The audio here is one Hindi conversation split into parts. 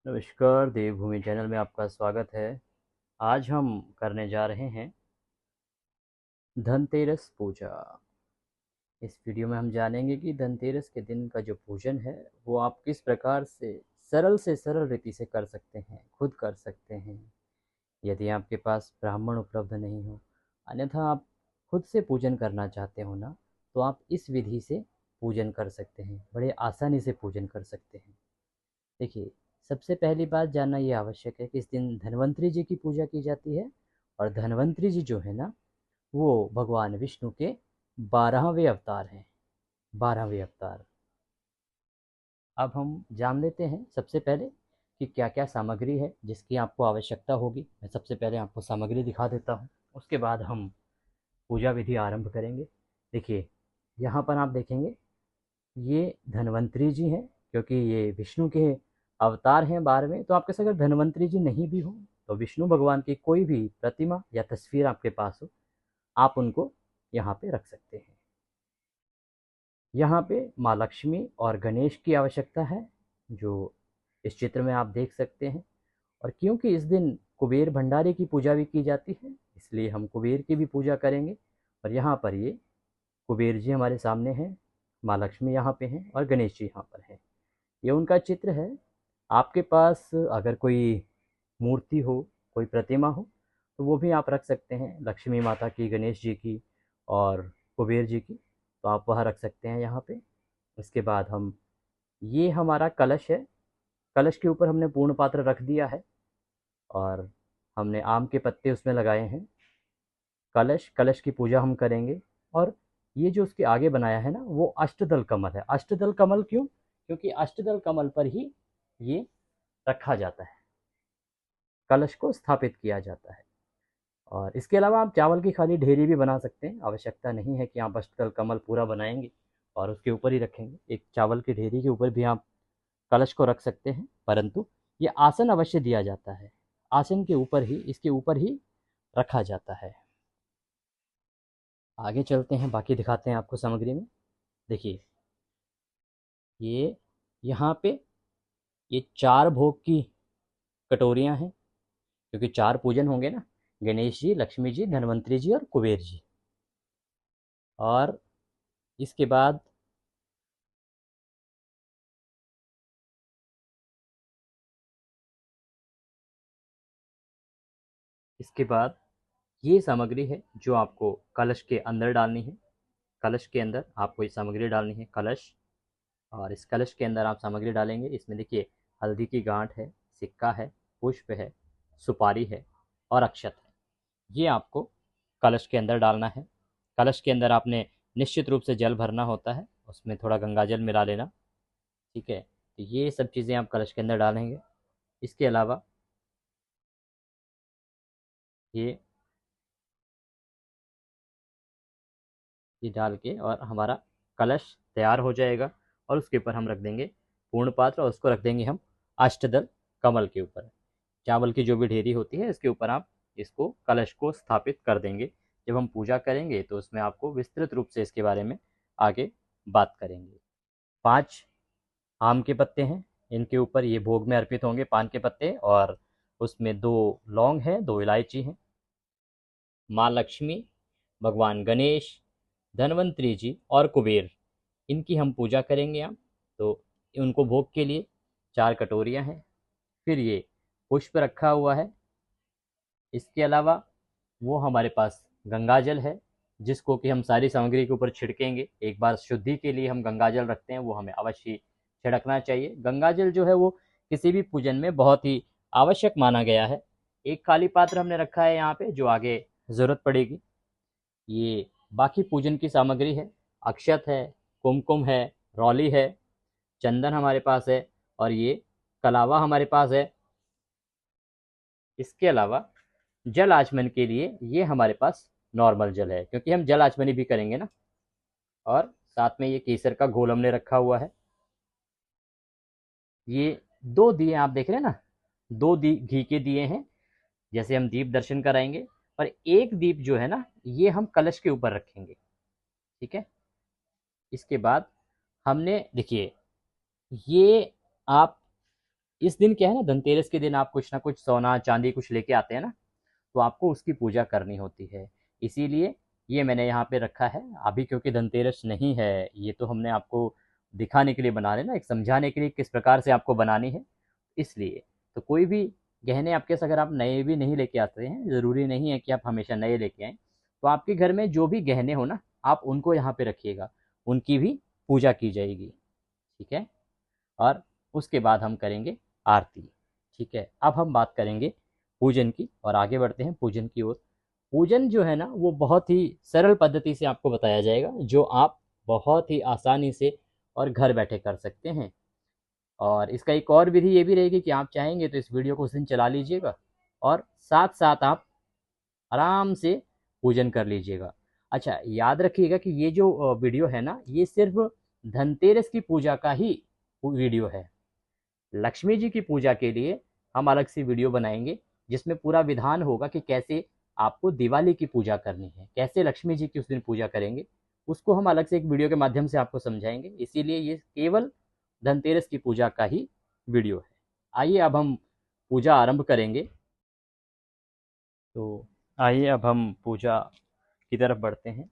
नमस्कार, देवभूमि चैनल में आपका स्वागत है। आज हम करने जा रहे हैं धनतेरस पूजा। इस वीडियो में हम जानेंगे कि धनतेरस के दिन का जो पूजन है वो आप किस प्रकार से सरल रीति से कर सकते हैं, खुद कर सकते हैं। यदि आपके पास ब्राह्मण उपलब्ध नहीं हो, अन्यथा आप खुद से पूजन करना चाहते हो ना, तो आप इस विधि से पूजन कर सकते हैं, बड़े आसानी से पूजन कर सकते हैं। देखिए, सबसे पहली बात जानना ये आवश्यक है कि इस दिन धन्वंतरी जी की पूजा की जाती है। और धन्वंतरी जी जो है ना, वो भगवान विष्णु के 12वें अवतार हैं। 12वें अवतार। अब हम जान लेते हैं सबसे पहले कि क्या क्या सामग्री है जिसकी आपको आवश्यकता होगी। मैं सबसे पहले आपको सामग्री दिखा देता हूँ, उसके बाद हम पूजा विधि आरंभ करेंगे। देखिए, यहाँ पर आप देखेंगे ये धन्वंतरी जी हैं, क्योंकि ये विष्णु के अवतार हैं 12वें। तो आपके साथ अगर धन्वंतरी जी नहीं भी हो तो विष्णु भगवान की कोई भी प्रतिमा या तस्वीर आपके पास हो, आप उनको यहाँ पे रख सकते हैं। यहाँ पे माँ लक्ष्मी और गणेश की आवश्यकता है, जो इस चित्र में आप देख सकते हैं। और क्योंकि इस दिन कुबेर भंडारी की पूजा भी की जाती है, इसलिए हम कुबेर की भी पूजा करेंगे। और यहाँ पर ये कुबेर जी हमारे सामने हैं, माँ लक्ष्मी यहाँ पे हैं और गणेश जी यहाँ पर हैं। ये उनका चित्र है। आपके पास अगर कोई मूर्ति हो, कोई प्रतिमा हो, तो वो भी आप रख सकते हैं, लक्ष्मी माता की, गणेश जी की और कुबेर जी की। तो आप वह रख सकते हैं यहाँ पे। इसके बाद हम, ये हमारा कलश है। कलश के ऊपर हमने पूर्ण पात्र रख दिया है और हमने आम के पत्ते उसमें लगाए हैं। कलश कलश की पूजा हम करेंगे। और ये जो उसके आगे बनाया है ना, वो अष्टदल कमल है। अष्टदल कमल क्यों? क्योंकि अष्टदल कमल पर ही ये रखा जाता है, कलश को स्थापित किया जाता है। और इसके अलावा आप चावल की खाली ढेरी भी बना सकते हैं। आवश्यकता नहीं है कि आप अष्टदल कमल पूरा बनाएंगे और उसके ऊपर ही रखेंगे। एक चावल की ढेरी के ऊपर भी आप कलश को रख सकते हैं, परंतु ये आसन अवश्य दिया जाता है। आसन के ऊपर ही, इसके ऊपर ही रखा जाता है। आगे चलते हैं, बाकी दिखाते हैं आपको सामग्री में। देखिए, ये यहाँ पे ये 4 भोग की कटोरियाँ हैं, क्योंकि 4 पूजन होंगे ना, गणेश जी, लक्ष्मी जी, धन्वंतरी जी और कुबेर जी। और इसके बाद इसके बाद ये सामग्री है जो आपको कलश के अंदर डालनी है। कलश के अंदर आपको ये सामग्री डालनी है, कलश। और इस कलश के अंदर आप सामग्री डालेंगे। इसमें देखिए, हल्दी की गांठ है, सिक्का है, पुष्प है, सुपारी है और अक्षत है। ये आपको कलश के अंदर डालना है। कलश के अंदर आपने निश्चित रूप से जल भरना होता है, उसमें थोड़ा गंगा जल मिला लेना। ठीक है, तो ये सब चीज़ें आप कलश के अंदर डालेंगे। इसके अलावा ये ये डाल के और हमारा कलश तैयार हो जाएगा। और उसके ऊपर हम रख देंगे पूर्ण पात्र और उसको रख देंगे हम अष्टदल कमल के ऊपर। चावल की जो भी ढेरी होती है, इसके ऊपर आप इसको, कलश को स्थापित कर देंगे। जब हम पूजा करेंगे तो उसमें आपको विस्तृत रूप से इसके बारे में आगे बात करेंगे। 5 आम के पत्ते हैं, इनके ऊपर ये भोग में अर्पित होंगे, पान के पत्ते। और उसमें 2 लौंग है, 2 इलायची हैं। माँ लक्ष्मी, भगवान गणेश, धन्वंतरी जी और कुबेर, इनकी हम पूजा करेंगे। हम तो उनको भोग के लिए 4 कटोरियाँ हैं। फिर ये पुष्प रखा हुआ है। इसके अलावा वो हमारे पास गंगा जल है, जिसको कि हम सारी सामग्री के ऊपर छिड़केंगे। एक बार शुद्धि के लिए हम गंगा जल रखते हैं, वो हमें अवश्य छिड़कना चाहिए। गंगा जल जो है वो किसी भी पूजन में बहुत ही आवश्यक माना गया है। एक खाली पात्र हमने रखा है यहाँ पे, जो आगे ज़रूरत पड़ेगी। ये बाकी पूजन की सामग्री है, अक्षत है, कुमकुम है, रौली है, चंदन हमारे पास है और ये कलावा हमारे पास है। इसके अलावा जल आचमन के लिए ये हमारे पास नॉर्मल जल है, क्योंकि हम जल आचमनी भी करेंगे ना। और साथ में ये केसर का घोल हमने रखा हुआ है। ये 2 दिए आप देख रहे हैं ना, 2 घी के दिए हैं, जैसे हम दीप दर्शन कराएंगे। और एक दीप जो है ना, ये हम कलश के ऊपर रखेंगे। ठीक है। इसके बाद हमने, देखिए, ये आप इस दिन क्या है ना, धनतेरस के दिन आप कुछ ना कुछ सोना चांदी कुछ लेके आते हैं ना, तो आपको उसकी पूजा करनी होती है। इसीलिए ये मैंने यहाँ पे रखा है अभी, क्योंकि धनतेरस नहीं है, ये तो हमने आपको दिखाने के लिए बना रहे ना, एक समझाने के लिए किस प्रकार से आपको बनानी है, इसलिए। तो कोई भी गहने आपके साथ अगर आप नए भी नहीं लेके आते हैं, ज़रूरी नहीं है कि आप हमेशा नए लेके आएँ, तो आपके घर में जो भी गहने हो ना, आप उनको यहाँ पे रखिएगा, उनकी भी पूजा की जाएगी, ठीक है। और उसके बाद हम करेंगे आरती, ठीक है। अब हम बात करेंगे पूजन की, और आगे बढ़ते हैं पूजन की ओर। पूजन जो है ना, वो बहुत ही सरल पद्धति से आपको बताया जाएगा, जो आप बहुत ही आसानी से और घर बैठे कर सकते हैं। और इसका एक और विधि ये भी रहेगी कि आप चाहेंगे तो इस वीडियो को उस दिन चला लीजिएगा, और साथ साथ आप आराम से पूजन कर लीजिएगा। अच्छा, याद रखिएगा कि ये जो वीडियो है ना, ये सिर्फ धनतेरस की पूजा का ही वीडियो है। लक्ष्मी जी की पूजा के लिए हम अलग से वीडियो बनाएंगे, जिसमें पूरा विधान होगा कि कैसे आपको दिवाली की पूजा करनी है, कैसे लक्ष्मी जी की उस दिन पूजा करेंगे, उसको हम अलग से एक वीडियो के माध्यम से आपको समझाएंगे। इसीलिए ये केवल धनतेरस की पूजा का ही वीडियो है। आइए अब हम पूजा आरंभ करेंगे। तो आइए अब हम पूजा की तरफ बढ़ते हैं।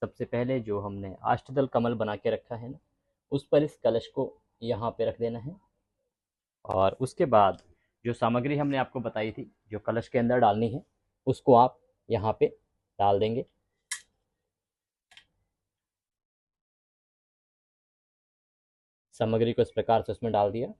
सबसे पहले जो हमने अष्टदल कमल बना के रखा है ना, उस पर इस कलश को यहाँ पे रख देना है। और उसके बाद जो सामग्री हमने आपको बताई थी जो कलश के अंदर डालनी है, उसको आप यहाँ पे डाल देंगे। सामग्री को इस प्रकार से उसमें डाल दिया।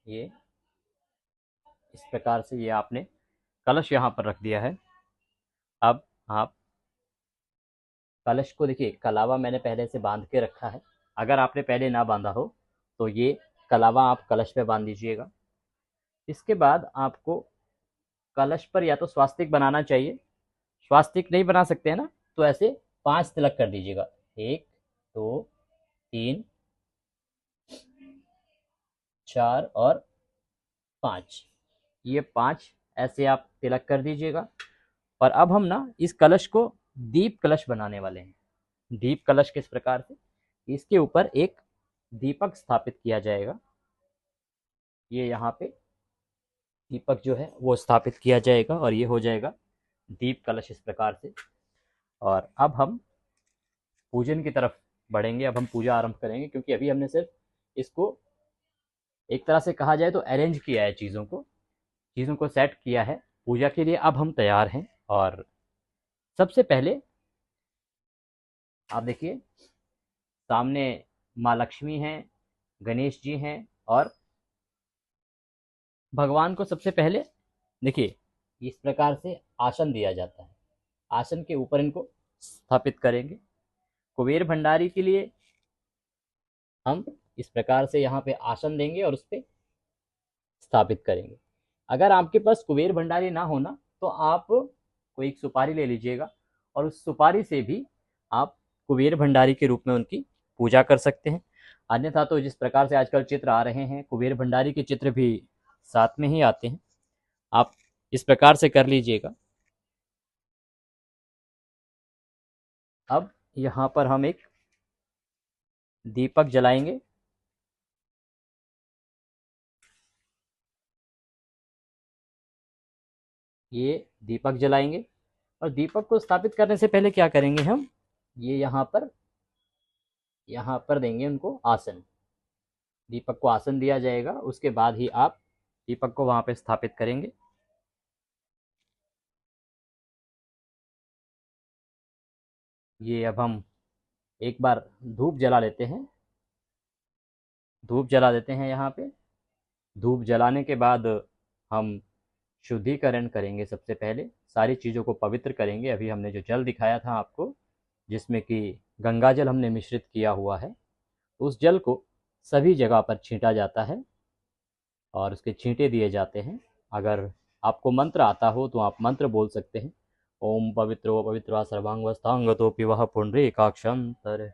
ये इस प्रकार से ये आपने कलश यहाँ पर रख दिया है। अब आप कलश को देखिए, कलावा मैंने पहले से बांध के रखा है। अगर आपने पहले ना बांधा हो तो ये कलावा आप कलश पे बांध दीजिएगा। इसके बाद आपको कलश पर या तो स्वास्तिक बनाना चाहिए, स्वास्तिक नहीं बना सकते हैं ना, तो ऐसे 5 तिलक कर दीजिएगा। 1 2 3 4 और 5, ये 5 ऐसे आप तिलक कर दीजिएगा। और अब हम ना इस कलश को दीप कलश बनाने वाले हैं। दीप कलश किस प्रकार से, इसके ऊपर एक दीपक स्थापित किया जाएगा। ये यहाँ पे दीपक जो है वो स्थापित किया जाएगा, और ये हो जाएगा दीप कलश इस प्रकार से। और अब हम पूजन की तरफ बढ़ेंगे, अब हम पूजा आरंभ करेंगे, क्योंकि अभी हमने सिर्फ इसको एक तरह से कहा जाए तो अरेंज किया है, चीज़ों को सेट किया है पूजा के लिए। अब हम तैयार हैं। और सबसे पहले आप देखिए, सामने माँ लक्ष्मी हैं, गणेश जी हैं, और भगवान को सबसे पहले देखिए इस प्रकार से आसन दिया जाता है। आसन के ऊपर इनको स्थापित करेंगे। कुबेर भंडारी के लिए हम इस प्रकार से यहाँ पे आसन देंगे और उस पर स्थापित करेंगे। अगर आपके पास कुबेर भंडारी ना होना, तो आप कोई एक सुपारी ले लीजिएगा, और उस सुपारी से भी आप कुबेर भंडारी के रूप में उनकी पूजा कर सकते हैं। अन्यथा तो जिस प्रकार से आजकल चित्र आ रहे हैं, कुबेर भंडारी के चित्र भी साथ में ही आते हैं, आप इस प्रकार से कर लीजिएगा। अब यहाँ पर हम एक दीपक जलाएंगे। ये दीपक जलाएंगे, और दीपक को स्थापित करने से पहले क्या करेंगे हम, ये यहाँ पर देंगे उनको आसन। दीपक को आसन दिया जाएगा, उसके बाद ही आप दीपक को वहाँ पे स्थापित करेंगे। ये अब हम एक बार धूप जला लेते हैं, धूप जला देते हैं यहाँ पे। धूप जलाने के बाद हम शुद्धिकरण करेंगे। सबसे पहले सारी चीज़ों को पवित्र करेंगे। अभी हमने जो जल दिखाया था आपको, जिसमें कि गंगा जल हमने मिश्रित किया हुआ है, उस जल को सभी जगह पर छींटा जाता है और उसके छींटे दिए जाते हैं। अगर आपको मंत्र आता हो तो आप मंत्र बोल सकते हैं। ओम पवित्रो पवित्रा सर्वांगस्थांगतोपि वह पुंडरीकाक्षं तर।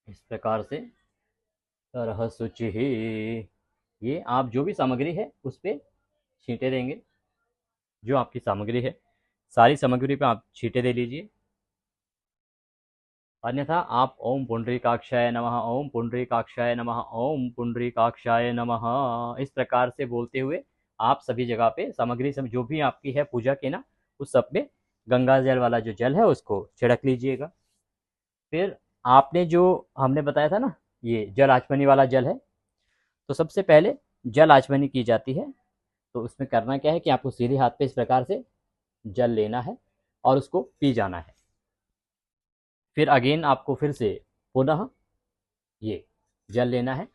इस प्रकार से तरह शुचि ये आप जो भी सामग्री है उस पर छींटे देंगे। जो आपकी सामग्री है सारी सामग्री पे आप छींटे दे लीजिए। अन्यथा आप ओम पुंडरीकाक्षाय नमः, ओम पुंडरीकाक्षाय नमः, ओम पुंडरीकाक्षाय नमः इस प्रकार से बोलते हुए आप सभी जगह पे सामग्री सब जो भी आपकी है पूजा की ना, उस सब में गंगा जल वाला जो जल है उसको छिड़क लीजिएगा। फिर आपने जो हमने बताया था ना, ये जल आचमनी वाला जल है, तो सबसे पहले जल आचमनी की जाती है। तो उसमें करना क्या है कि आपको सीधे हाथ पे इस प्रकार से जल लेना है और उसको पी जाना है। फिर अगेन आपको फिर से पुनः ये जल लेना है।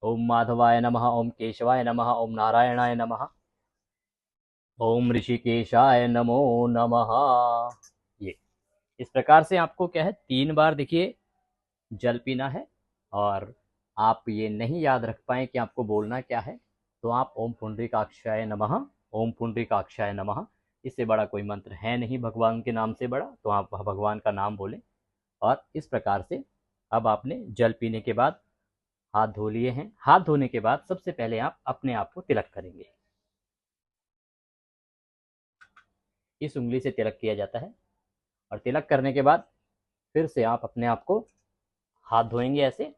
ओम माधवाय नमः, ओम केशवाय नमः, ओम नारायणाय नमः, ओम ऋषिकेशाय नमो नमः। ये इस प्रकार से आपको क्या है 3 बार देखिए जल पीना है। और आप ये नहीं याद रख पाए कि आपको बोलना क्या है, तो आप ओम पुंडरीकाक्षाय नमः, ओम पुंडरीकाक्षाय नमः, इससे बड़ा कोई मंत्र है नहीं भगवान के नाम से बड़ा, तो आप भगवान का नाम बोलें। और इस प्रकार से अब आपने जल पीने के बाद हाथ धो लिए हैं। हाथ धोने के बाद सबसे पहले आप अपने आप को तिलक करेंगे। इस उंगली से तिलक किया जाता है और तिलक करने के बाद फिर से आप अपने आप को हाथ धोएंगे ऐसे।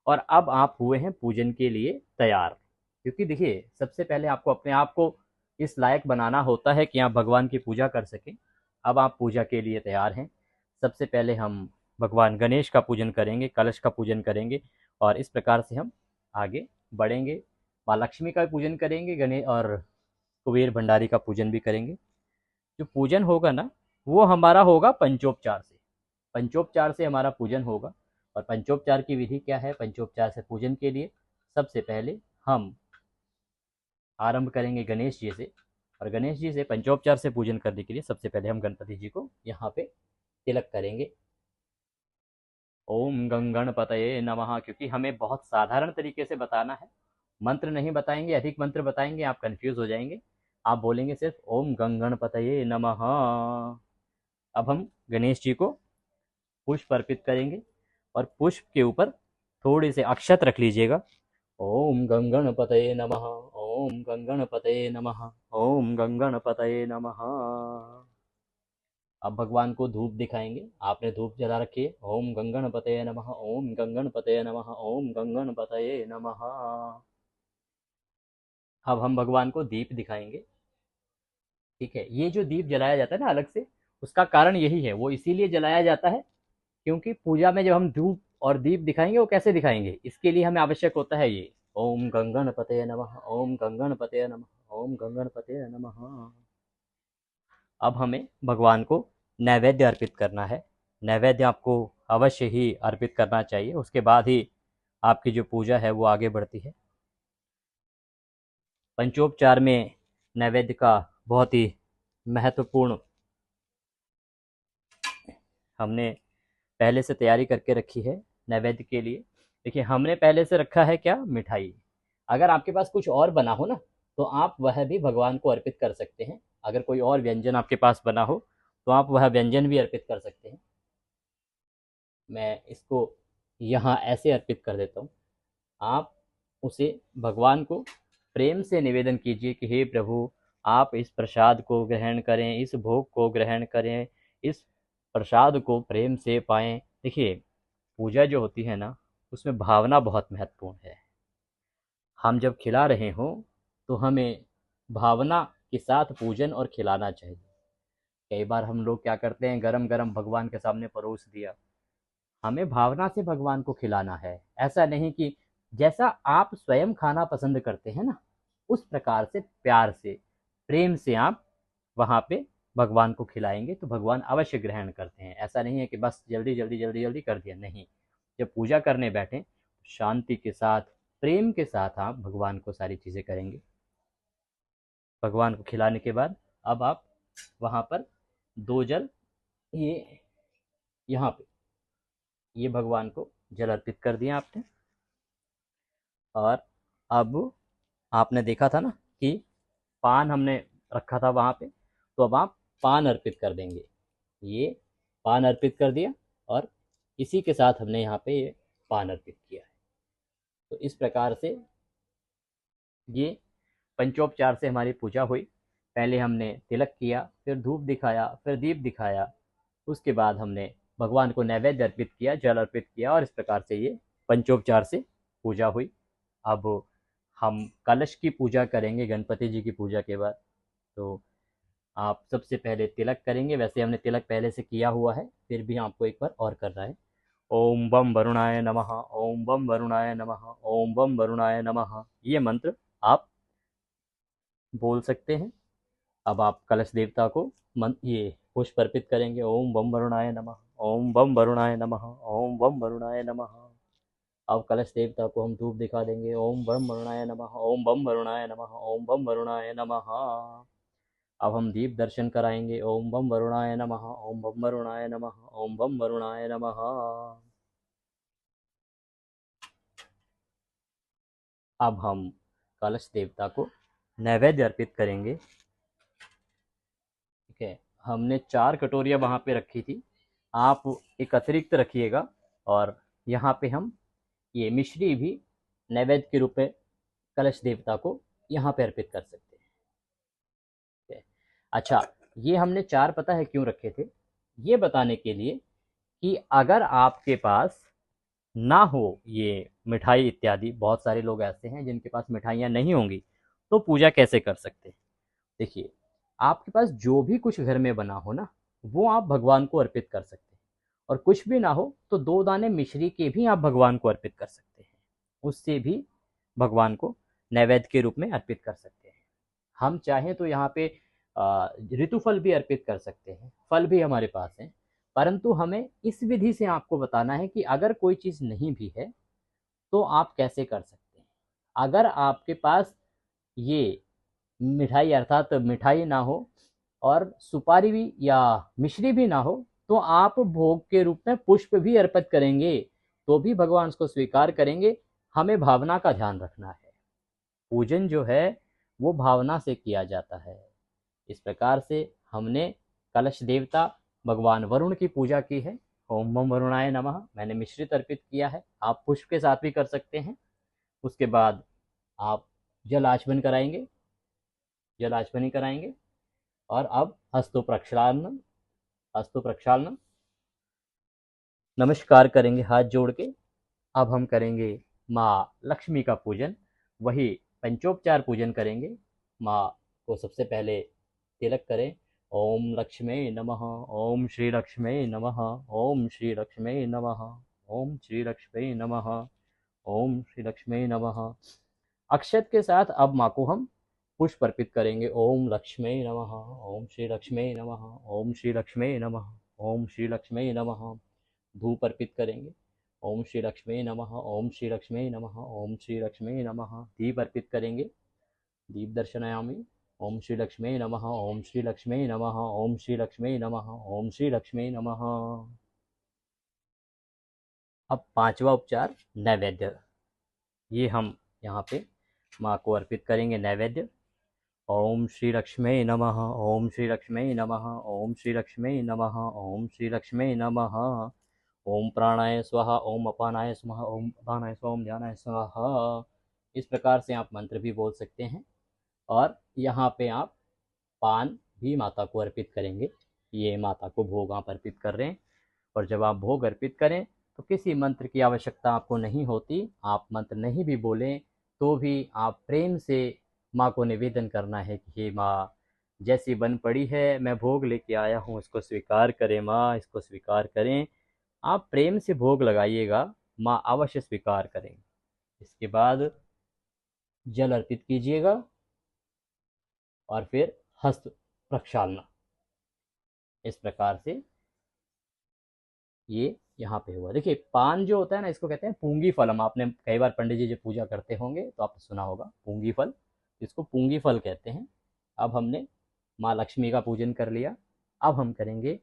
और अब आप हुए हैं पूजन के लिए तैयार। क्योंकि देखिए सबसे पहले आपको अपने आप को इस लायक बनाना होता है कि आप भगवान की पूजा कर सकें। अब आप पूजा के लिए तैयार हैं। सबसे पहले हम भगवान गणेश का पूजन करेंगे, कलश का पूजन करेंगे और इस प्रकार से हम आगे बढ़ेंगे। माँ लक्ष्मी का पूजन करेंगे, गणेश और कुबेर भंडारी का पूजन भी करेंगे। जो पूजन होगा ना, वो हमारा होगा पंचोपचार से। पंचोपचार से हमारा पूजन होगा। और पंचोपचार की विधि क्या है? पंचोपचार से पूजन के लिए सबसे पहले हम आरंभ करेंगे गणेश जी से। और गणेश जी से पंचोपचार से पूजन करने के लिए सबसे पहले हम गणपति जी को यहाँ पे तिलक करेंगे। ओम गंगणपतये नमः, क्योंकि हमें बहुत साधारण तरीके से बताना है, मंत्र नहीं बताएंगे, अधिक मंत्र बताएंगे आप कंफ्यूज हो जाएंगे। आप बोलेंगे सिर्फ ओम गंगणपतये नमः। अब हम गणेश जी को पुष्प अर्पित करेंगे और पुष्प के ऊपर थोड़े से अक्षत रख लीजिएगा। ओम गंगणपतये नमः, ओम गंगणपतये नमः, ओम गंगणपतये नमः। अब भगवान को धूप दिखाएंगे। आपने धूप जला रखी है। ओम गंगणपतये नमः, ओम गंगणपतये नमः, ओम गंगणपतये नमः। अब हम भगवान को दीप दिखाएंगे। ठीक है, ये जो दीप जलाया जाता है ना अलग से, उसका कारण यही है, वो इसीलिए जलाया जाता है क्योंकि पूजा में जब हम धूप और दीप दिखाएंगे, वो कैसे दिखाएंगे, इसके लिए हमें आवश्यक होता है ये ओम गंगणपतये नमः, ओम गंगणपतये नमः, ओम गंगणपतये नमः। अब हमें भगवान को नैवेद्य अर्पित करना है। नैवेद्य आपको अवश्य ही अर्पित करना चाहिए, उसके बाद ही आपकी जो पूजा है वो आगे बढ़ती है। पंचोपचार में नैवेद्य का बहुत ही महत्वपूर्ण हमने पहले से तैयारी करके रखी है नैवेद्य के लिए। देखिए हमने पहले से रखा है क्या, मिठाई। अगर आपके पास कुछ और बना हो ना, तो आप वह भी भगवान को अर्पित कर सकते हैं। अगर कोई और व्यंजन आपके पास बना हो तो आप वह व्यंजन भी अर्पित कर सकते हैं। मैं इसको यहाँ ऐसे अर्पित कर देता हूँ। आप उसे भगवान को प्रेम से निवेदन कीजिए कि हे प्रभु, आप इस प्रसाद को ग्रहण करें, इस भोग को ग्रहण करें, इस प्रसाद को प्रेम से पाएं। देखिए पूजा जो होती है ना, उसमें भावना बहुत महत्वपूर्ण है। हम जब खिला रहे हों तो हमें भावना के साथ पूजन और खिलाना चाहिए। कई बार हम लोग क्या करते हैं, गरम गरम भगवान के सामने परोस दिया। हमें भावना से भगवान को खिलाना है। ऐसा नहीं कि जैसा आप स्वयं खाना पसंद करते हैं ना, उस प्रकार से प्यार से प्रेम से आप वहाँ पे भगवान को खिलाएंगे तो भगवान अवश्य ग्रहण करते हैं। ऐसा नहीं है कि बस जल्दी जल्दी जल्दी जल्दी कर दिया, नहीं। जब पूजा करने बैठें तो शांति के साथ प्रेम के साथ आप भगवान को सारी चीज़ें करेंगे। भगवान को खिलाने के बाद अब आप वहाँ पर 2 जल ये यहाँ पे ये भगवान को जल अर्पित कर दिया आपने। और अब आपने देखा था ना कि पान हमने रखा था वहाँ पे, तो अब आप पान अर्पित कर देंगे। ये पान अर्पित कर दिया और इसी के साथ हमने यहाँ पे ये पान अर्पित किया है। तो इस प्रकार से ये पंचोपचार से हमारी पूजा हुई। पहले हमने तिलक किया, फिर धूप दिखाया, फिर दीप दिखाया, उसके बाद हमने भगवान को नैवेद्य अर्पित किया, जल अर्पित किया, और इस प्रकार से ये पंचोपचार से पूजा हुई। अब हम कलश की पूजा करेंगे गणपति जी की पूजा के बाद। तो आप सबसे पहले तिलक करेंगे, वैसे हमने तिलक पहले से किया हुआ है, फिर भी आपको एक बार और करना है। ओम बम वरुणाय नमः, ओम बम वरुणाय नमः, ओम बम वरुणाय नमः, ये मंत्र आप बोल सकते हैं। अब आप कलश देवता को ये पुष्प अर्पित करेंगे। ओम बम वरुणाय नमः, ओम बम वरुणाय नमः, ओम बम वरुणाय नमः। अब कलश देवता को हम धूप दिखा देंगे। ओम बम वरुणाय नमः, ओम बम वरुणाय नमः, ओम बम वरुणाय नमः। अब हम दीप दर्शन कराएंगे। ओम बम वरुणाय नमः, ओम बम वरुणाय नमः, ओम बम वरुणाय नमः। अब हम कलश देवता को नैवेद्य अर्पित करेंगे। ठीक है, हमने 4 कटोरियाँ वहाँ पे रखी थी, आप एक अतिरिक्त रखिएगा, और यहाँ पे हम ये मिश्री भी नैवेद्य के रूप में कलश देवता को यहाँ पे अर्पित कर सकते हैं। ठीक है। अच्छा, ये हमने 4 पता है क्यों रखे थे? ये बताने के लिए कि अगर आपके पास ना हो ये मिठाई इत्यादि, बहुत सारे लोग ऐसे हैं जिनके पास मिठाइयाँ नहीं होंगी, तो पूजा कैसे कर सकते हैं? देखिए, आपके पास जो भी कुछ घर में बना हो ना, वो आप भगवान को अर्पित कर सकते हैं, और कुछ भी ना हो तो 2 दाने मिश्री के भी आप भगवान को अर्पित कर सकते हैं, उससे भी भगवान को नैवेद्य के रूप में अर्पित कर सकते हैं। हम चाहें तो यहाँ पे ऋतुफल भी अर्पित कर सकते हैं, फल भी हमारे पास हैं, परंतु हमें इस विधि से आपको बताना है कि अगर कोई चीज़ नहीं भी है तो आप कैसे कर सकते हैं। अगर आपके पास ये मिठाई अर्थात मिठाई ना हो और सुपारी भी या मिश्री भी ना हो, तो आप भोग के रूप में पुष्प भी अर्पित करेंगे, तो भी भगवान उसको स्वीकार करेंगे। हमें भावना का ध्यान रखना है। पूजन जो है वो भावना से किया जाता है। इस प्रकार से हमने कलश देवता भगवान वरुण की पूजा की है। ओम बम वरुणाय नमः मैंने मिश्रित अर्पित किया है, आप पुष्प के साथ भी कर सकते हैं। उसके बाद आप जल आचमन कराएंगे, जल आचमनी कराएंगे, और अब हस्तो प्रक्षालन, हस्तो प्रक्षालन नमस्कार करेंगे हाथ जोड़ के। अब हम करेंगे माँ लक्ष्मी का पूजन, वही पंचोपचार पूजन करेंगे। माँ को सबसे पहले तिलक करें। ओम लक्ष्मी नमः, ओम श्री लक्ष्मी नमः, ओम श्री लक्ष्मी नमः, ओम श्री लक्ष्मी नमः, ओम श्री लक्ष्मी नमः। अक्षत के साथ अब माँ को हम पुष्प अर्पित करेंगे। ओम लक्ष्मी नमः, ओम श्री लक्ष्मी नमः, ओम श्री लक्ष्मी नमः, ओम श्री लक्ष्मी नमः। धूप अर्पित करेंगे। ओम श्री लक्ष्मी नमः, ओम श्री लक्ष्मी नमः, ओम श्री लक्ष्मी नमः। दीप अर्पित करेंगे, दीप दर्शनायामि। ओम श्री लक्ष्मी नमः, ओम श्री लक्ष्मी नमः, ओम श्री लक्ष्मी नमः, ओम श्री लक्ष्मी नमः। अब 5वां उपचार नैवेद्य, ये हम यहाँ पे माँ को अर्पित करेंगे नैवेद्य। ओम श्री लक्ष्मी नमः, ओम श्री लक्ष्मी नमः, ओम श्री लक्ष्मी नमः, ओम श्री लक्ष्मी नमः। ओम प्राणाय स्वाहा, ओम अपानाय स्वाहा, ओम अपानाय स्वाहा, ओम ध्यानाय स्वाहा। इस प्रकार से आप मंत्र भी बोल सकते हैं, और यहाँ पे आप पान भी माता को अर्पित करेंगे। ये माता को भोग आप अर्पित कर रहे हैं, और जब आप भोग अर्पित करें तो किसी मंत्र की आवश्यकता आपको नहीं होती। आप मंत्र नहीं भी बोलें तो भी आप प्रेम से माँ को निवेदन करना है कि हे माँ, जैसी बन पड़ी है मैं भोग लेके आया हूँ, इसको स्वीकार करें माँ, इसको स्वीकार करें। आप प्रेम से भोग लगाइएगा, माँ अवश्य स्वीकार करेंगे। इसके बाद जल अर्पित कीजिएगा, और फिर हस्त प्रक्षालना। इस प्रकार से ये यहाँ पे हुआ। देखिए, पान जो होता है ना, इसको कहते हैं पूंगी फलम। आपने कई बार पंडित जी जो पूजा करते होंगे तो आपने सुना होगा पूंगी फल, इसको पूंगी फल कहते हैं। अब हमने माँ लक्ष्मी का पूजन कर लिया, अब हम करेंगे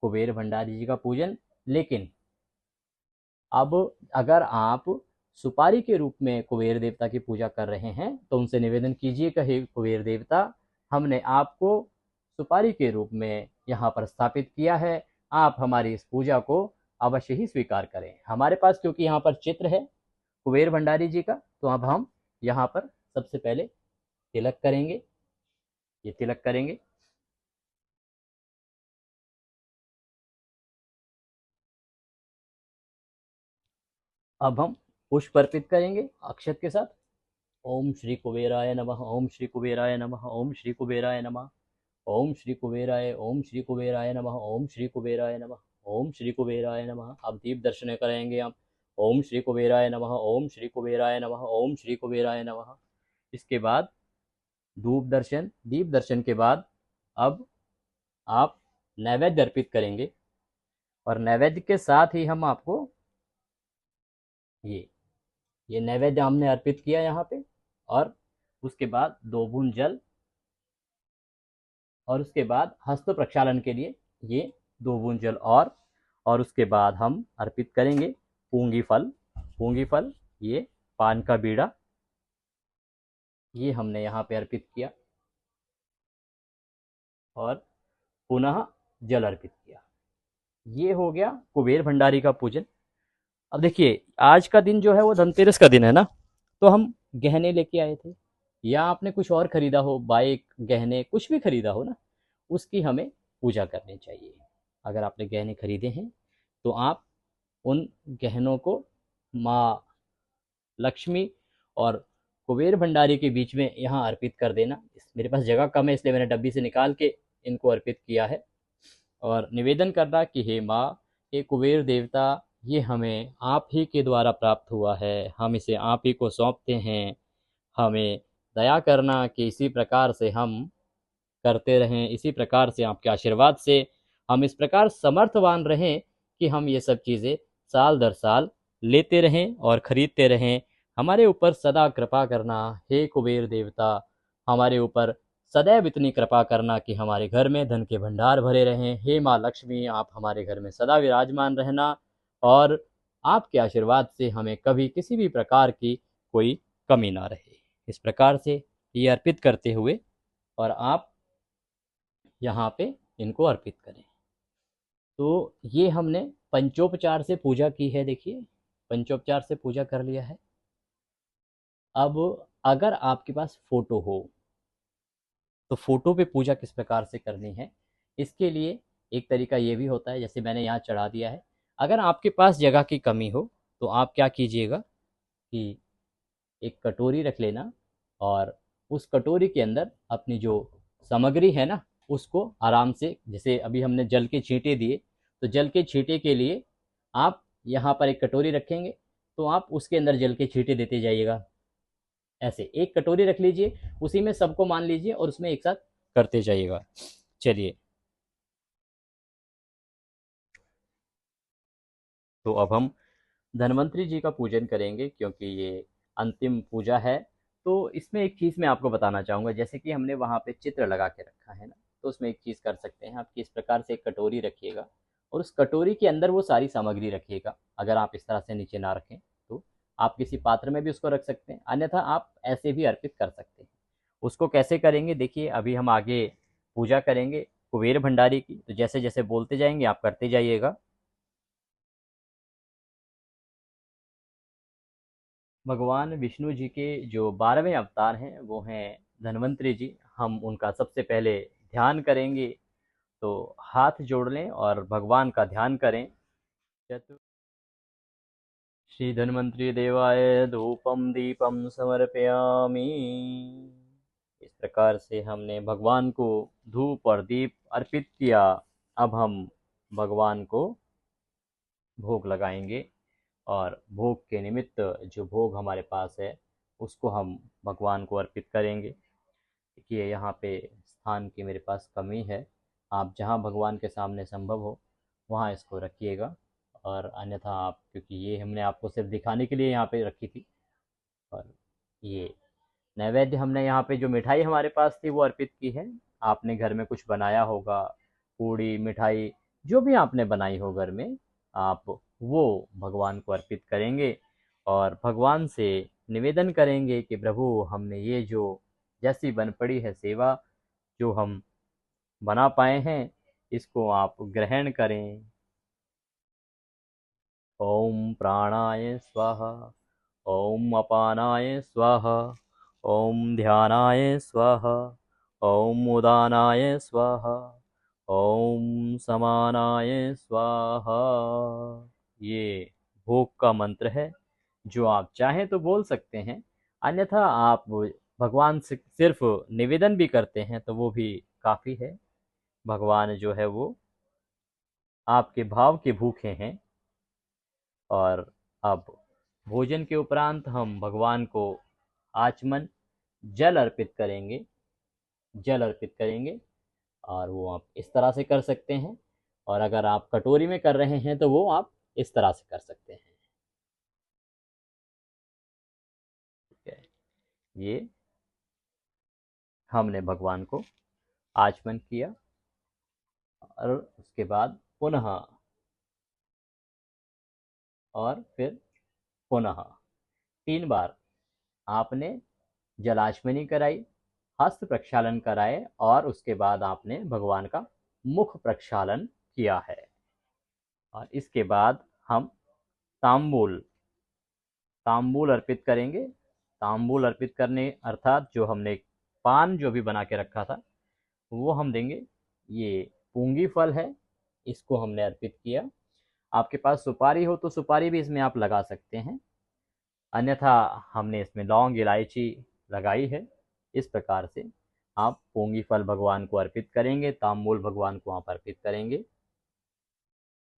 कुबेर भंडारी जी का पूजन। लेकिन अब अगर आप सुपारी के रूप में कुबेर देवता की पूजा कर रहे हैं तो उनसे निवेदन कीजिए कि हे कुबेर देवता, हमने आपको सुपारी के रूप में यहाँ पर स्थापित किया है, आप हमारी इस पूजा को अवश्य ही स्वीकार करें। हमारे पास क्योंकि यहाँ पर चित्र है कुबेर भंडारी जी का, तो अब हम यहाँ पर सबसे पहले तिलक करेंगे, ये तिलक करेंगे। अब हम पुष्प अर्पित करेंगे अक्षत के साथ। ओम श्री कुबेराय नमः, ओम श्री कुबेराय नमः, ओम श्री कुबेराय नमः, ओम श्री कुबेराय, ओम श्री कुबेराय नमः, ओम श्री कुबेराय नमः, ओम श्री कुबेराय नमः। अब दीप दर्शन करेंगे हम। ओम श्री कुबेराय नमः, ओम श्री कुबेराय नमः, ओम श्री कुबेराय नमः। इसके बाद धूप दर्शन, दीप दर्शन के बाद अब आप नैवेद्य अर्पित करेंगे, और नैवेद्य के साथ ही हम आपको ये नैवेद्य हमने अर्पित किया यहाँ पे, और उसके बाद 2 बूंद जल, और उसके बाद हस्त प्रक्षालन के लिए ये 2 बूंद जल, और उसके बाद हम अर्पित करेंगे पूंगी फल। पूंगी फल, ये पान का बीड़ा, ये हमने यहाँ पे अर्पित किया, और पुनः जल अर्पित किया। ये हो गया कुबेर भंडारी का पूजन। अब देखिए, आज का दिन जो है वो धनतेरस का दिन है ना, तो हम गहने लेके आए थे, या आपने कुछ और खरीदा हो, बाइक, गहने, कुछ भी खरीदा हो ना, उसकी हमें पूजा करनी चाहिए। अगर आपने गहने खरीदे हैं तो आप उन गहनों को माँ लक्ष्मी और कुबेर भंडारी के बीच में यहाँ अर्पित कर देना। मेरे पास जगह कम है, इसलिए मैंने डब्बी से निकाल के इनको अर्पित किया है, और निवेदन करना कि हे माँ, हे कुबेर देवता, ये हमें आप ही के द्वारा प्राप्त हुआ है, हम इसे आप ही को सौंपते हैं। हमें दया करना कि इसी प्रकार से हम करते रहें, इसी प्रकार से आपके आशीर्वाद से हम इस प्रकार समर्थवान रहें कि हम ये सब चीज़ें साल दर साल लेते रहें और खरीदते रहें। हमारे ऊपर सदा कृपा करना हे कुबेर देवता, हमारे ऊपर सदैव इतनी कृपा करना कि हमारे घर में धन के भंडार भरे रहें। हे माँ लक्ष्मी, आप हमारे घर में सदा विराजमान रहना, और आपके आशीर्वाद से हमें कभी किसी भी प्रकार की कोई कमी ना रहे। इस प्रकार से ये अर्पित करते हुए, और आप यहाँ पे इनको अर्पित करें। तो ये हमने पंचोपचार से पूजा की है। देखिए, पंचोपचार से पूजा कर लिया है। अब अगर आपके पास फोटो हो तो फोटो पे पूजा किस प्रकार से करनी है, इसके लिए एक तरीका ये भी होता है, जैसे मैंने यहाँ चढ़ा दिया है। अगर आपके पास जगह की कमी हो तो आप क्या कीजिएगा कि एक कटोरी रख लेना, और उस कटोरी के अंदर अपनी जो सामग्री है ना, उसको आराम से, जैसे अभी हमने जल के छींटे दिए, तो जल के छींटे के लिए आप यहाँ पर एक कटोरी रखेंगे, तो आप उसके अंदर जल के छींटे देते जाइएगा। ऐसे एक कटोरी रख लीजिए, उसी में सबको मान लीजिए, और उसमें एक साथ करते जाइएगा। चलिए, तो अब हम धन्वंतरी जी का पूजन करेंगे, क्योंकि ये अंतिम पूजा है। तो इसमें एक चीज़ मैं आपको बताना चाहूँगा, जैसे कि हमने वहाँ पे चित्र लगा के रखा है ना, तो उसमें एक चीज़ कर सकते हैं आप कि इस प्रकार से एक कटोरी रखिएगा, और उस कटोरी के अंदर वो सारी सामग्री रखिएगा। अगर आप इस तरह से नीचे ना रखें तो आप किसी पात्र में भी उसको रख सकते हैं, अन्यथा आप ऐसे भी अर्पित कर सकते हैं। उसको कैसे करेंगे, देखिए, अभी हम आगे पूजा करेंगे कुबेर भंडारी की, तो जैसे जैसे बोलते जाएंगे आप करते जाइएगा। भगवान विष्णु जी के जो 12वें अवतार हैं वो हैं धन्वंतरी जी। हम उनका सबसे पहले ध्यान करेंगे, तो हाथ जोड़ लें और भगवान का ध्यान करें। चतु श्री धन्वंतरी देवाय धूपम दीपम समर्पयामि। इस प्रकार से हमने भगवान को धूप और दीप अर्पित किया। अब हम भगवान को भोग लगाएंगे, और भोग के निमित्त जो भोग हमारे पास है उसको हम भगवान को अर्पित करेंगे। देखिए, यहाँ पे स्थान की मेरे पास कमी है, आप जहाँ भगवान के सामने संभव हो वहाँ इसको रखिएगा, और अन्यथा आप, क्योंकि ये हमने आपको सिर्फ दिखाने के लिए यहाँ पे रखी थी, और ये नैवेद्य हमने यहाँ पे जो मिठाई हमारे पास थी वो अर्पित की है। आपने घर में कुछ बनाया होगा, पूड़ी मिठाई जो भी आपने बनाई हो घर में, आप वो भगवान को अर्पित करेंगे, और भगवान से निवेदन करेंगे कि प्रभु, हमने ये जो जैसी बन पड़ी है सेवा जो हम बना पाए हैं, इसको आप ग्रहण करें। ओम प्राणाय स्वाहा, ओम अपानाय स्वाहा, ओम ध्यानाय स्वाहा, ओम उदानाय स्वाहा, ओम समानाय स्वाहा। ये भोग का मंत्र है, जो आप चाहें तो बोल सकते हैं, अन्यथा आप भगवान से सिर्फ निवेदन भी करते हैं तो वो भी काफ़ी है। भगवान जो है वो आपके भाव के भूखे हैं। और अब भोजन के उपरांत हम भगवान को आचमन जल अर्पित करेंगे, जल अर्पित करेंगे। और वो आप इस तरह से कर सकते हैं, और अगर आप कटोरी में कर रहे हैं तो वो आप इस तरह से कर सकते हैं। ठीक है, ये हमने भगवान को आचमन किया, और उसके बाद पुनः, और फिर पुनः 3 बार आपने जलाचमनी कराई, हस्त प्रक्षालन कराए, और उसके बाद आपने भगवान का मुख प्रक्षालन किया है। और इसके बाद हम तांबूल तांबूल अर्पित करेंगे। तांबूल अर्पित करने अर्थात जो हमने पान जो भी बना के रखा था वो हम देंगे। ये पूंगी फल है, इसको हमने अर्पित किया। आपके पास सुपारी हो तो सुपारी भी इसमें आप लगा सकते हैं, अन्यथा हमने इसमें लौंग इलायची लगाई है। इस प्रकार से आप पोंगी फल भगवान को अर्पित करेंगे, तांबूल भगवान को आप अर्पित करेंगे।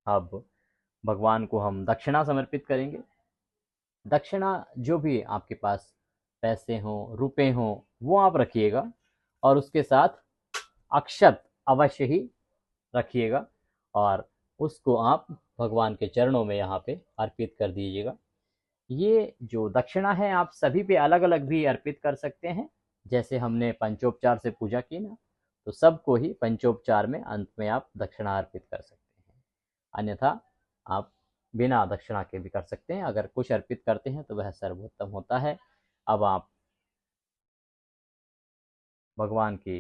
अब भगवान को हम दक्षिणा समर्पित करेंगे। दक्षिणा जो भी आपके पास पैसे हों, रुपए हों, वो आप रखिएगा, और उसके साथ अक्षत अवश्य ही रखिएगा, और उसको आप भगवान के चरणों में यहाँ पे अर्पित कर दीजिएगा। ये जो दक्षिणा है आप सभी पे अलग अलग भी अर्पित कर सकते हैं। जैसे हमने पंचोपचार से पूजा की ना, तो सबको ही पंचोपचार में अंत में आप दक्षिणा अर्पित कर सकते हैं, अन्यथा आप बिना दक्षिणा के भी कर सकते हैं। अगर कुछ अर्पित करते हैं तो वह सर्वोत्तम होता है। अब आप भगवान की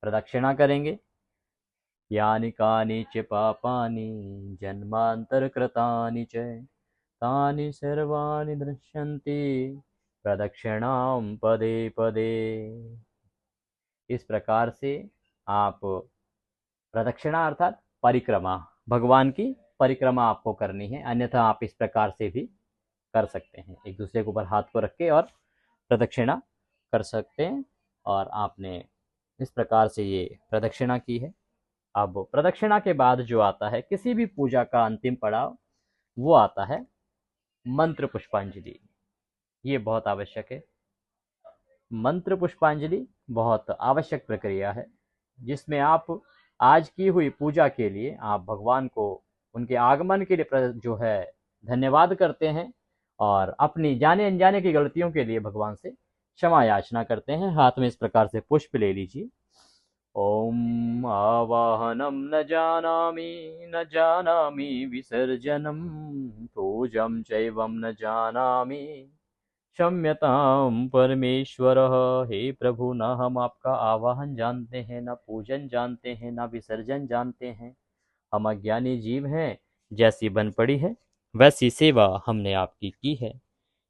प्रदक्षिणा करेंगे। यानि कानि च पापानि जन्मांतरकृतानि च तानि सर्वाणि दृश्यन्ते प्रदक्षिणां पदे पदे। इस प्रकार से आप प्रदक्षिणा अर्थात परिक्रमा, भगवान की परिक्रमा आपको करनी है, अन्यथा आप इस प्रकार से भी कर सकते हैं, एक दूसरे के ऊपर हाथ को रख के और प्रदक्षिणा कर सकते हैं। और आपने इस प्रकार से ये प्रदक्षिणा की है। अब प्रदक्षिणा के बाद जो आता है किसी भी पूजा का अंतिम पड़ाव, वो आता है मंत्र पुष्पांजलि। ये बहुत आवश्यक है। मंत्र पुष्पांजलि बहुत आवश्यक प्रक्रिया है, जिसमें आप आज की हुई पूजा के लिए आप भगवान को उनके आगमन के लिए जो है धन्यवाद करते हैं, और अपनी जाने अनजाने की गलतियों के लिए भगवान से क्षमा याचना करते हैं। हाथ में इस प्रकार से पुष्प ले लीजिए। ओम आवाहनम न जानामि, न जानामि विसर्जनम, पूजम चैवम न जानामि, क्षम्यताम परमेश्वर। हे प्रभु, न हम आपका आवाहन जानते हैं, न पूजन जानते हैं, न विसर्जन जानते हैं। हम अज्ञानी जीव हैं, जैसी बन पड़ी है वैसी सेवा हमने आपकी की है।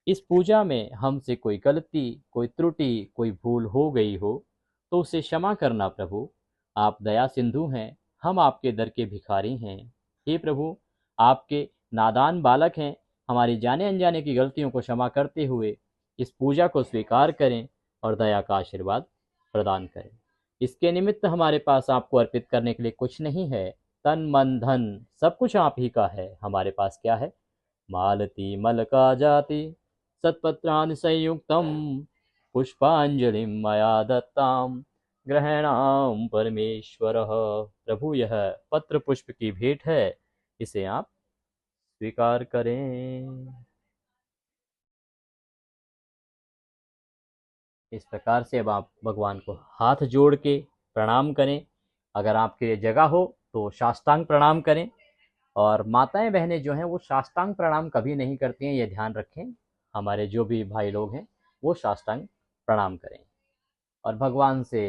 इस पूजा में हमसे कोई गलती, कोई त्रुटि, कोई भूल हो गई हो तो उसे क्षमा करना प्रभु। आप दया सिंधु हैं, हम आपके दर के भिखारी हैं। हे प्रभु, आपके नादान बालक हैं, हमारी जाने अनजाने की गलतियों को क्षमा करते हुए इस पूजा को स्वीकार करें और दया का आशीर्वाद प्रदान करें। इसके निमित्त हमारे पास आपको अर्पित करने के लिए कुछ नहीं है। तन मन धन सब कुछ आप ही का है। हमारे पास क्या है? मालती मलका जाति सत्पत्राणि संयुक्तं पुष्पांजलि मया दत्ताम ग्रहणाम परमेश्वर। प्रभु, यह पत्र पुष्प की भेंट है, इसे आप स्वीकार करें। इस प्रकार से अब आप भगवान को हाथ जोड़ के प्रणाम करें। अगर आपके जगह हो तो साष्टांग प्रणाम करें। और माताएं बहनें जो हैं वो साष्टांग प्रणाम कभी नहीं करती हैं, ये ध्यान रखें। हमारे जो भी भाई लोग हैं वो साष्टांग प्रणाम करें, और भगवान से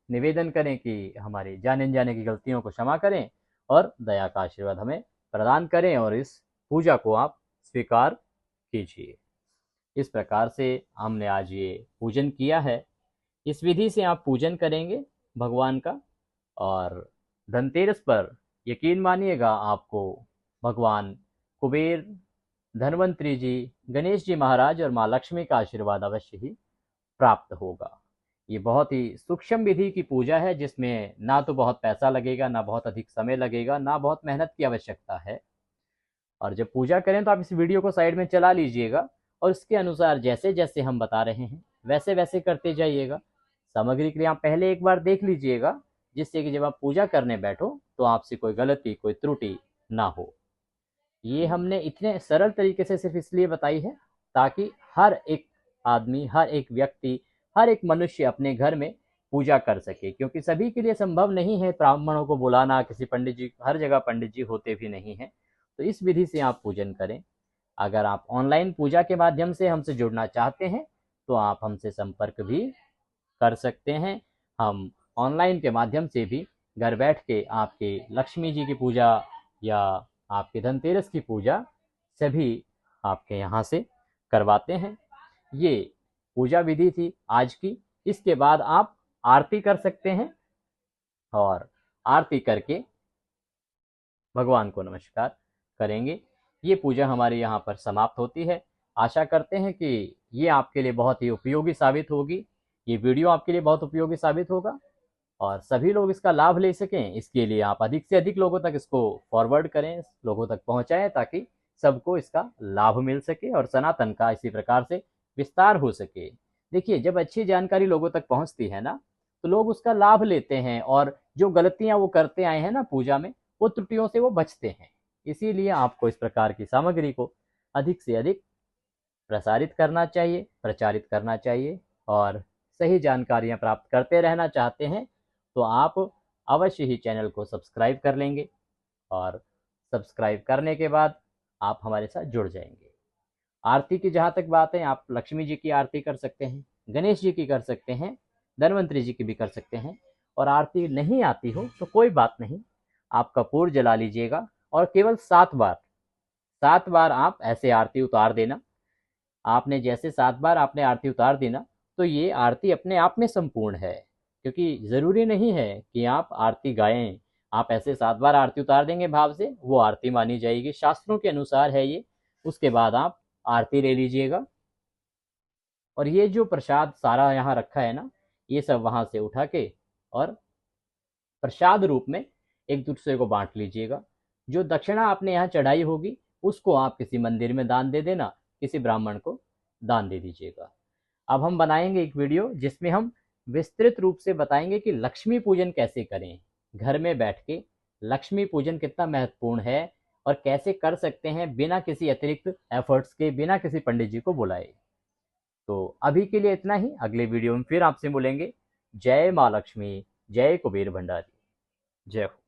निवेदन करें कि हमारी जाने अनजाने की गलतियों को क्षमा करें और दया का आशीर्वाद हमें प्रदान करें, और इस पूजा को आप स्वीकार कीजिए। इस प्रकार से हमने आज ये पूजन किया है। इस विधि से आप पूजन करेंगे भगवान का, और धनतेरस पर यकीन मानिएगा आपको भगवान कुबेर, धन्वंतरी जी, गणेश जी महाराज और माँ लक्ष्मी का आशीर्वाद अवश्य ही प्राप्त होगा। ये बहुत ही सूक्ष्म विधि की पूजा है, जिसमें ना तो बहुत पैसा लगेगा, ना बहुत अधिक समय लगेगा, ना बहुत मेहनत की आवश्यकता है। और जब पूजा करें तो आप इस वीडियो को साइड में चला लीजिएगा और इसके अनुसार जैसे जैसे हम बता रहे हैं वैसे वैसे करते जाइएगा। सामग्री के लिए आप पहले एक बार देख लीजिएगा, जिससे कि जब आप पूजा करने बैठो तो आपसे कोई गलती, कोई त्रुटि ना हो। ये हमने इतने सरल तरीके से सिर्फ इसलिए बताई है ताकि हर एक आदमी, हर एक व्यक्ति, हर एक मनुष्य अपने घर में पूजा कर सके, क्योंकि सभी के लिए संभव नहीं है ब्राह्मणों को बुलाना, किसी पंडित जी, हर जगह पंडित जी होते भी नहीं हैं। तो इस विधि से आप पूजन करें। अगर आप ऑनलाइन पूजा के माध्यम से हमसे जुड़ना चाहते हैं तो आप हमसे संपर्क भी कर सकते हैं। हम ऑनलाइन के माध्यम से भी घर बैठ के आपके लक्ष्मी जी की पूजा या आपके धनतेरस की पूजा सभी आपके यहाँ से करवाते हैं। ये पूजा विधि थी आज की। इसके बाद आप आरती कर सकते हैं और आरती करके भगवान को नमस्कार करेंगे। ये पूजा हमारे यहाँ पर समाप्त होती है। आशा करते हैं कि ये आपके लिए बहुत ही उपयोगी साबित होगी, ये वीडियो आपके लिए बहुत उपयोगी साबित होगा और सभी लोग इसका लाभ ले सकें। इसके लिए आप अधिक से अधिक लोगों तक इसको फॉरवर्ड करें, लोगों तक पहुंचाएं, ताकि सबको इसका लाभ मिल सके और सनातन का इसी प्रकार से विस्तार हो सके। देखिए, जब अच्छी जानकारी लोगों तक पहुंचती है ना, तो लोग उसका लाभ लेते हैं और जो गलतियां वो करते आए हैं ना पूजा में, वो त्रुटियों से वो बचते हैं। इसीलिए आपको इस प्रकार की सामग्री को अधिक से अधिक प्रसारित करना चाहिए, प्रचारित करना चाहिए। और सही जानकारियां प्राप्त करते रहना चाहते हैं तो आप अवश्य ही चैनल को सब्सक्राइब कर लेंगे, और सब्सक्राइब करने के बाद आप हमारे साथ जुड़ जाएंगे। आरती की जहाँ तक बात है, आप लक्ष्मी जी की आरती कर सकते हैं, गणेश जी की कर सकते हैं, धन्वंतरी जी की भी कर सकते हैं। और आरती नहीं आती हो तो कोई बात नहीं, आप कपूर जला लीजिएगा और केवल 7 बार आप ऐसे आरती उतार देना। आपने जैसे 7 बार आपने आरती उतार दी ना, तो ये आरती अपने आप में संपूर्ण है, क्योंकि ज़रूरी नहीं है कि आप आरती गाएं। आप ऐसे 7 बार आरती उतार देंगे भाव से, वो आरती मानी जाएगी, शास्त्रों के अनुसार है ये। उसके बाद आप आरती ले लीजिएगा और ये जो प्रसाद सारा यहाँ रखा है ना, ये सब वहाँ से उठा के और प्रसाद रूप में एक दूसरे को बांट लीजिएगा। जो दक्षिणा आपने यहाँ चढ़ाई होगी उसको आप किसी मंदिर में दान दे देना, किसी ब्राह्मण को दान दे दीजिएगा। अब हम बनाएंगे एक वीडियो जिसमें हम विस्तृत रूप से बताएंगे कि लक्ष्मी पूजन कैसे करें घर में बैठ के, लक्ष्मी पूजन कितना महत्वपूर्ण है और कैसे कर सकते हैं बिना किसी अतिरिक्त एफर्ट्स के, बिना किसी पंडित जी को बुलाए। तो अभी के लिए इतना ही, अगले वीडियो में फिर आपसे मिलेंगे। जय माँ लक्ष्मी, जय कुबेर भंडारी, जय हो।